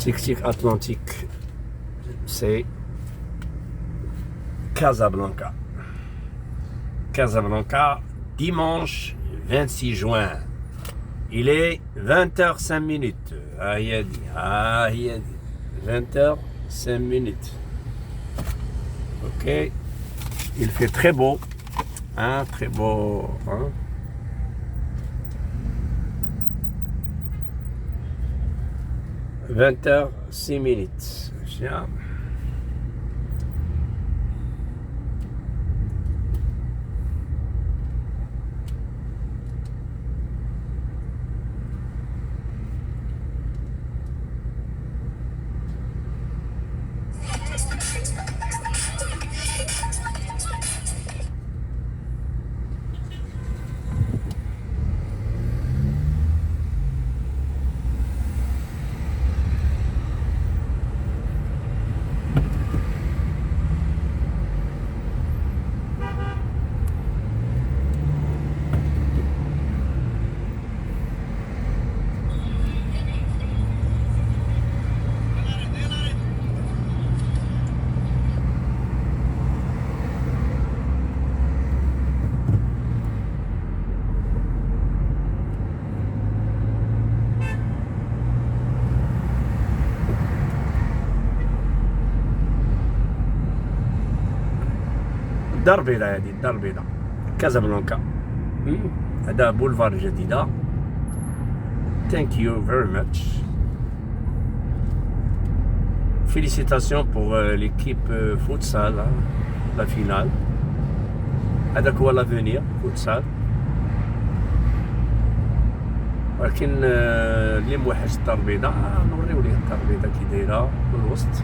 Tic Atlantique, c'est Casablanca. Casablanca, dimanche 26 juin. Il est 20h05. Aïe, 20h05. Ok. Il fait très beau. Hein, très beau. Hein. « 20h06. Tiens. دار بيضاء هذه الدار البيضاء كازابلانكا هذا بولفار جديدة. Thank you very much. Félicitations pour l'équipe futsal, la finale. هذاك هو l'avenir futsal. ولكن اللي موحش الدار البيضاء نوريو ليه الدار البيضاء كي دايرة في الوسط.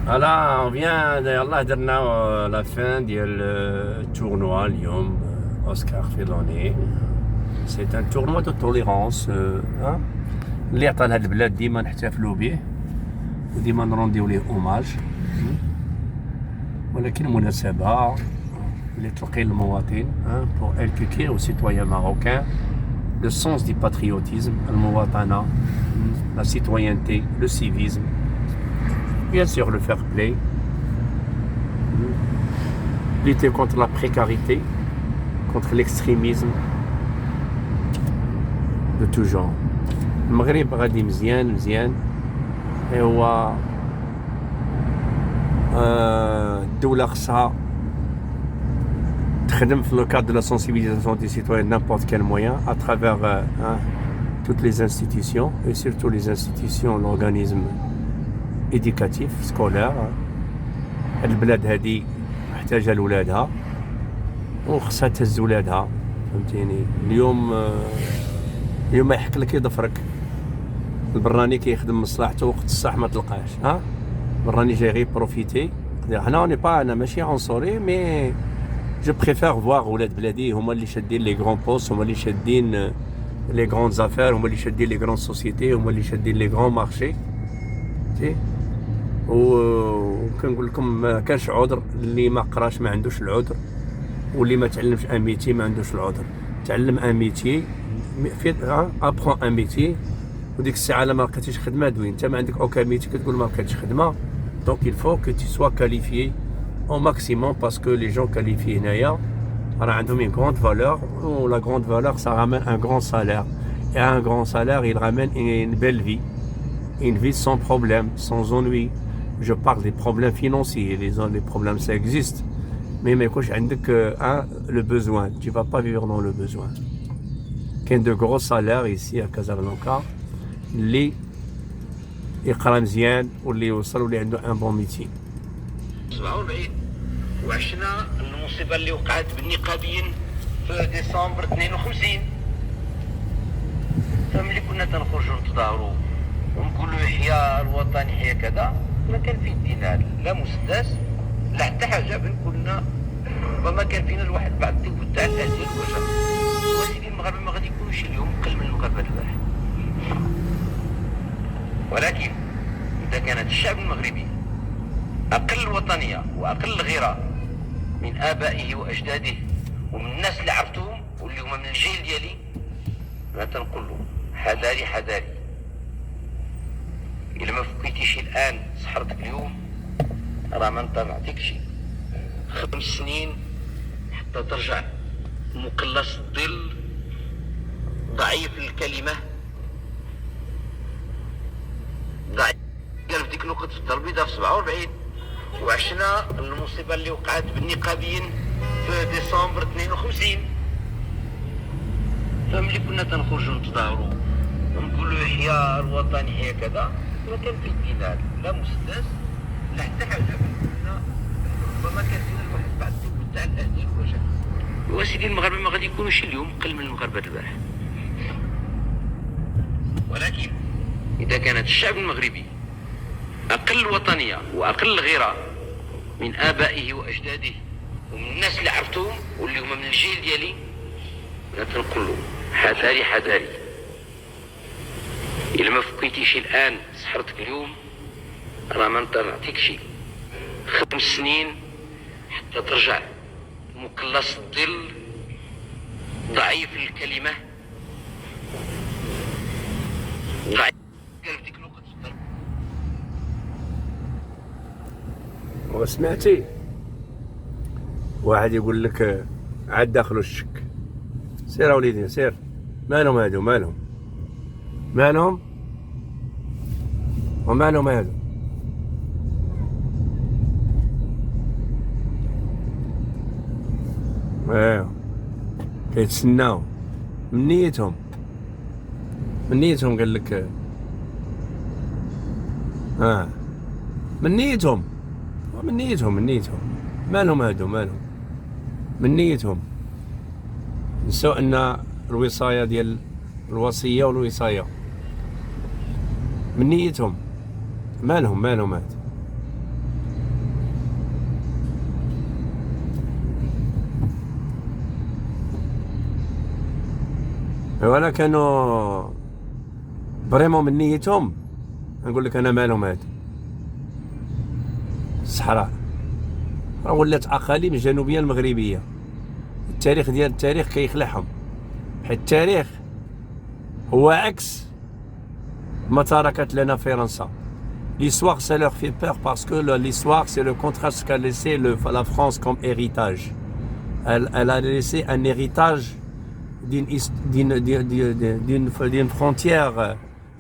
Voilà, on vient يلاه درنا لا فان ديال التورنوا اليوم اوسكار فيلوني. سي ان تورنوا دو توليرونس اللي عطى لهاد البلاد ديما نحتفلوا به وديما نرونديو ليه اوماج، ولكن مناسبة اللي تلقي المواطن pour inculquer aux citoyens marocains le sens du patriotisme, المواطنة، la citoyenneté, le civisme. Bien sûr, le fair play, lutter contre la précarité, contre l'extrémisme de tout genre. المغرب غادي مزيان هو الدولة خصها تخدم في le cadre de la sensibilisation des citoyens n'importe quel moyen à travers toutes les institutions et surtout les institutions, l'organisme éducatif, scolaire. هاد البلاد هادي محتاجة لولادها وخصها تهز ولادها، فهمتيني. اليوم اليوم يحك لك يضفرك. البراني كيخدم مصلحته وقت الصح ما تلقاش. ها البراني جاي غير بروفيتي. حنا اوني با، انا ماشي عنصري، مي جو بريفير فواغ ولاد بلادي هما اللي شادين لي غران بوست، هما اللي شادين لي غران زافير، هما اللي شادين لي غران سوسيتي، هما اللي شادين لي غران مارشي. فهمتي؟ وكنقول لكم ما كانش عذر اللي ما قراش ما عندوش العذر، واللي ما تعلمش ان ميتي ما عندوش العذر. تعلم ان ميتي، ابخون ان ميتي، وديك الساعه الا ما لقيتيش خدمه دوين. انت ما عندك اوكا ميتي كتقول ما لقيتش خدمه، دونك il faut que tu sois qualifié au maximum parce que les gens qualifiés هنايا راه عندهم une grande valeur, ou la grande valeur ça ramène un grand salaire, et un grand salaire il ramène une belle vie, une vie sans problème, sans ennui. Je parle des problèmes financiers, les problèmes ça existe, mais يكونش عندك le besoin, tu vas pas vivre dans le besoin. كاين de gros salaires ici à Casablanca اللي يقرا مزيان واللي يوصل واللي عنده ان بون ميتي. 47 وعشنا المصيبه اللي وقعت بالنقابيين في ديسمبر 52. فملي كنا تنخرجوا نتظاهروا ونقولوا يحيى الوطن يحيى كذا، ما كان في يدينا لا مسدس لا حتى حاجه. كنا ربما كان فينا الواحد بعد الدب تاع الاهل ديال الوجه. وسيدي المغاربه ما غادي يكونوش اليوم اقل من المغاربه البارح، ولكن إذا كانت الشعب المغربي أقل وطنية وأقل غيرة من آبائه وأجداده ومن الناس اللي عرفتهم واللي هما من الجيل ديالي، ما تنقول له حذاري حذاري. إلا ما فكيتيش الآن سحرتك اليوم راه ما نطلعتكش 5 سنين حتى ترجع مقلص الظل، ضعيف الكلمة، قال في ديك الوقت في الدار البيضاء في 47. وعشنا المصيبه اللي وقعت بالنقابيين في ديسمبر 52. فملي كنا تنخرجوا نتظاهروا ونقولوا يحيى الوطن يحيى كذا، ما كان في يدينا لا مسدس لا حتى حاجه. كنا ربما كان فينا الواحد بعد الدب تاع الاهل ديال الوجه. وسيدي المغاربه ما غادي يكونوش اليوم اقل من المغاربه البارح، ولكن إذا كانت الشعب المغربي أقل وطنية وأقل غيرة من آبائه وأجداده ومن الناس اللي عرفتهم واللي هما من الجيل ديالي، لا تنقول له حذاري حذاري. إلا ما فكيتيش الآن سحرتك اليوم راه ما نطلعتكش 5 سنين حتى ترجع مقلص الظل، ضعيف الكلمة، ضعيف. وسمعتي واحد يقول لك عاد داخلو الشك. سير اوليدي سير، مالهم هادو مالهم ومالهم هادو؟ ايوا كيتسناو من نيتهم قال لك من نيتهم مالهم هادو من نيتهم. نساو ان الوصايه ديال الوصيه والوصايه من نيتهم. مالهم هاد؟ ولا كانوا فريمون من نيتهم نقول لك انا مالهم هاد. الصحراء راه ولات اقاليم جنوبيه المغربيه. التاريخ ديال التاريخ كيخلعهم، حيت التاريخ هو عكس ما تركت لنا فرنسا. L'histoire ça leur fait peur parce que l'histoire c'est le contraste qu'a laissé la France comme héritage. Elle a laissé un héritage d'une frontière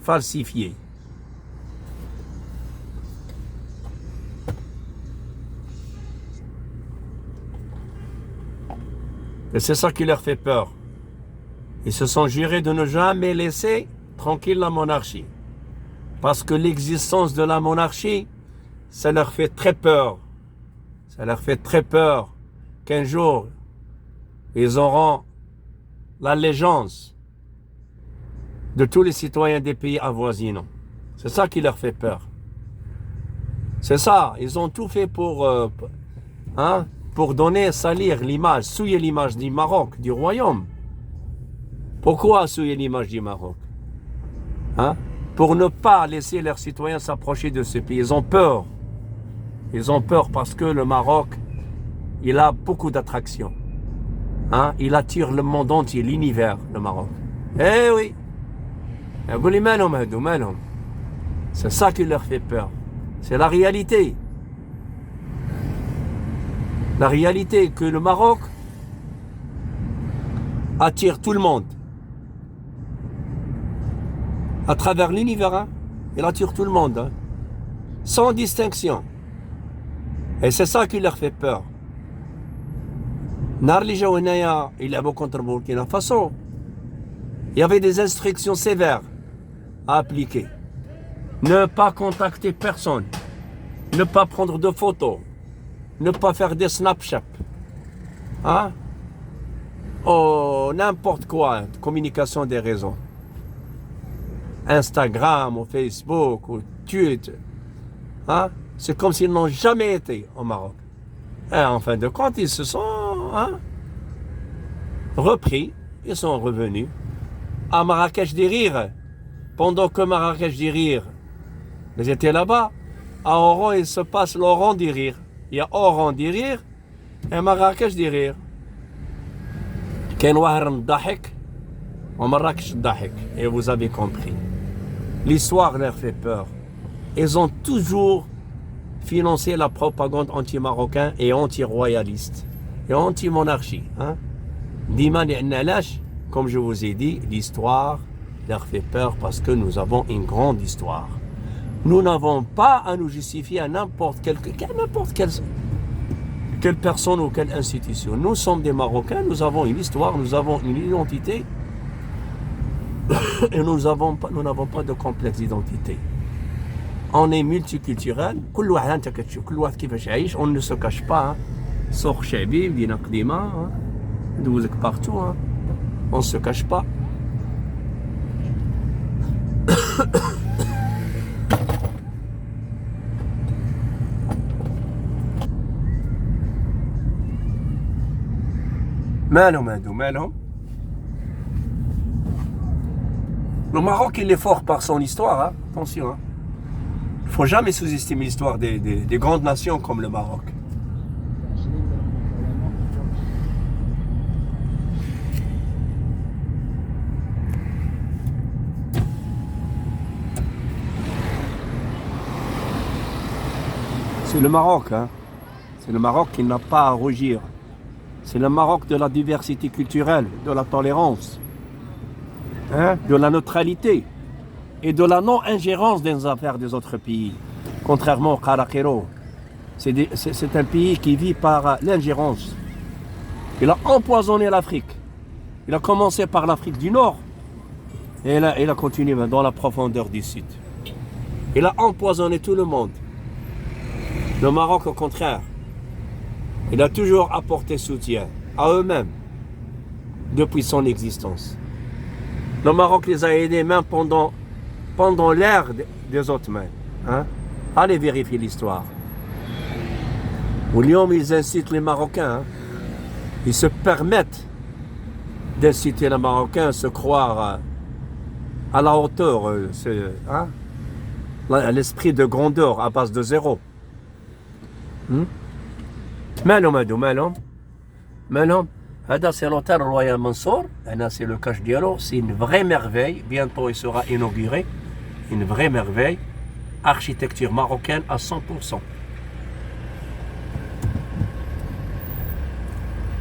falsifiée. Et c'est ça qui leur fait peur. Ils se sont jurés de ne jamais laisser tranquille la monarchie. Parce que l'existence de la monarchie, ça leur fait très peur. Ça leur fait très peur qu'un jour, ils auront l'allégeance de tous les citoyens des pays avoisinants. C'est ça qui leur fait peur. C'est ça, ils ont tout fait pour donner, salir l'image, souiller l'image du Maroc, du royaume. Pourquoi souiller l'image du Maroc? Pour ne pas laisser leurs citoyens s'approcher de ce pays. Ils ont peur. Ils ont peur parce que le Maroc, il a beaucoup d'attractions. Il attire le monde entier, l'univers, le Maroc. Eh oui. C'est ça qui leur fait peur. C'est la réalité. La réalité que le Maroc attire tout le monde. À travers l'univers, il attire tout le monde. Sans distinction. Et c'est ça qui leur fait peur. Il y avait des instructions sévères à appliquer. Ne pas contacter personne. Ne pas prendre de photos. Ne pas faire des Snapchat. N'importe quoi. Communication des réseaux. Instagram, ou Facebook, ou Twitter. C'est comme s'ils n'ont jamais été au Maroc. Et en fin de compte, ils se sont repris. Ils sont revenus à Marrakech des Rires. Pendant que Marrakech des Rires, ils étaient là-bas. À Oran, il se passe l'Oran des Rires. Il y a Oran des Rires et Marrakech des Rires. Et vous avez compris. L'histoire leur fait peur. Ils ont toujours financé la propagande anti-marocaine et anti-royaliste et anti-monarchie. Comme je vous ai dit, l'histoire leur fait peur parce que nous avons une grande histoire. Nous n'avons pas à nous justifier à n'importe quelle personne ou quelle institution. Nous sommes des Marocains, nous avons une histoire, nous avons une identité et nous n'avons pas de complexe d'identité. On est multiculturel, on ne se cache pas. Sor Chabi, Dina Qdima, partout, on ne se cache pas. Malhum. Le Maroc, il est fort par son histoire, attention. Il ne faut jamais sous-estimer l'histoire des grandes nations comme le Maroc. C'est le Maroc, C'est le Maroc qui n'a pas à rougir. C'est le Maroc de la diversité culturelle, de la tolérance, de la neutralité et de la non-ingérence dans les affaires des autres pays. Contrairement au Karakero, c'est un pays qui vit par l'ingérence. Il a empoisonné l'Afrique. Il a commencé par l'Afrique du Nord et il a continué dans la profondeur du Sud. Il a empoisonné tout le monde. Le Maroc, au contraire, il a toujours apporté soutien à eux-mêmes depuis son existence. Le Maroc les a aidés même pendant l'ère des Ottomans. Allez vérifier l'histoire. Au Lyon, ils incitent les Marocains. Ils se permettent d'inciter les Marocains à se croire à la hauteur, l'esprit de grandeur à base de zéro. Malhum. C'est l'hôtel Royal Mansour. C'est le cache dialogue. C'est une vraie merveille. Bientôt, il sera inauguré. Une vraie merveille. Architecture marocaine à 100%.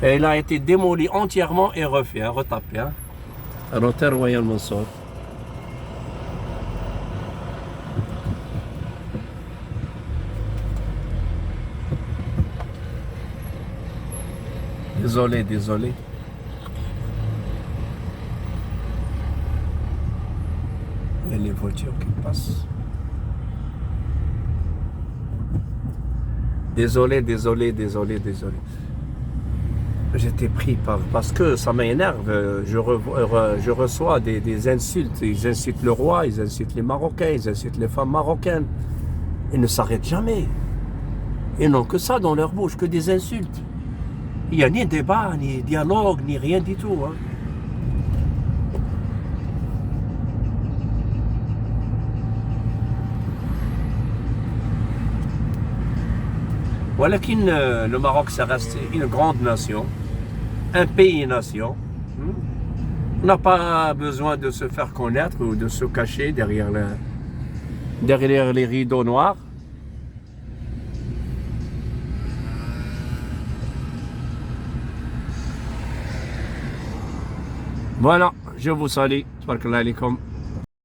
Et il a été démoli entièrement et refait, retapé. À l'hôtel Royal Mansour. Désolé. Il y a les voitures qui passent. Désolé. j'étais pris parce que ça m'énerve. Je reçois des insultes. Ils insultent le roi, ils insultent les Marocains, ils insultent les femmes marocaines. Ils ne s'arrêtent jamais. Ils n'ont que ça dans leur bouche, que des insultes. Il n'y a ni débat, ni dialogue, ni rien du tout. Hein. Voilà le Maroc, ça reste une grande nation, un pays-nation. On n'a pas besoin de se faire connaître ou de se cacher derrière les rideaux noirs. Voilà, je vous salue. Tabarakallah alaikum.